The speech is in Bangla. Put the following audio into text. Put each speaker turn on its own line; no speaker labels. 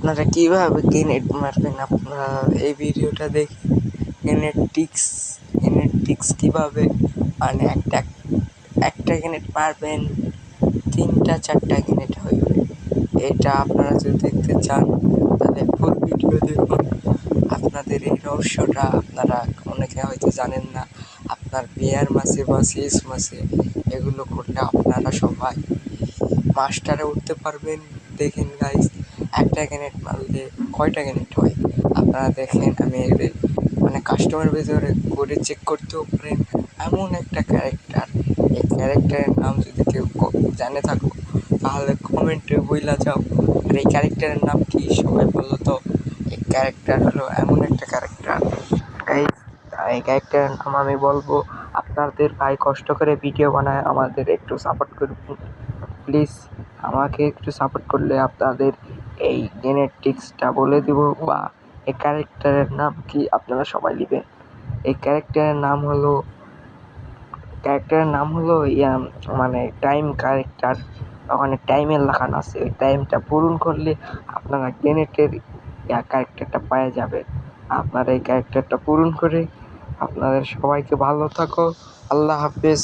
আপনারা কিভাবে গ্রেনেড মারবেন আপনারা এই ভিডিওটা দেখে গ্রেনেড টিক্স কিভাবে মানে একটা গ্রেনেড মারবেন 3-4টা গ্রেনেড হইবে। এটা আপনারা যদি দেখতে চান তাহলে ফুল ভিডিও দেখুন। আপনাদের এই রহস্যটা আপনারা অনেকে হয়তো জানেন না। আপনার বিয়ার মাসে বা শেষ মাসে এগুলো করলে আপনারা সবাই মাস্টারে উঠতে পারবেন। দেখেন গাইস, একটা গ্রেনেড মারলে কয়টা গ্রেনেড হয় আপনারা দেখেন। আমি মানে কাস্টমার ভিতরে করে চেক করতেও পারেন। এমন একটা ক্যারেক্টার, এই ক্যারেক্টারের নাম যদি কেউ জানে থাকো তাহলে কমেন্টে বইলা যাও। আর এই ক্যারেক্টারের নাম কি সবাই বলো তো? এই ক্যারেক্টার হলো এমন একটা ক্যারেক্টার গাইস, এই ক্যারেক্টারের নাম আমি বলবো। আপনাদের ভাই কষ্ট করে ভিডিও বানায়, আমাদের একটু সাপোর্ট করুন প্লিজ। আমাকে একটু সাপোর্ট করলে আপনাদের এই জেনেটিক্সটা বলে দিব বা এই ক্যারেক্টারের নাম কি আপনারা সবাই নেবেন। এই ক্যারেক্টারের নাম হলো মানে টাইম ক্যারেক্টার। ওখানে টাইমের লেখানো আছে, ওই টাইমটা পূরণ করলে আপনারা গ্রেনেটের ক্যারেক্টারটা পেয়ে যাবেন। আপনারা এই ক্যারেক্টারটা পূরণ করে আপনাদের সবাইকে ভালো থাকো। আল্লাহ হাফেজ।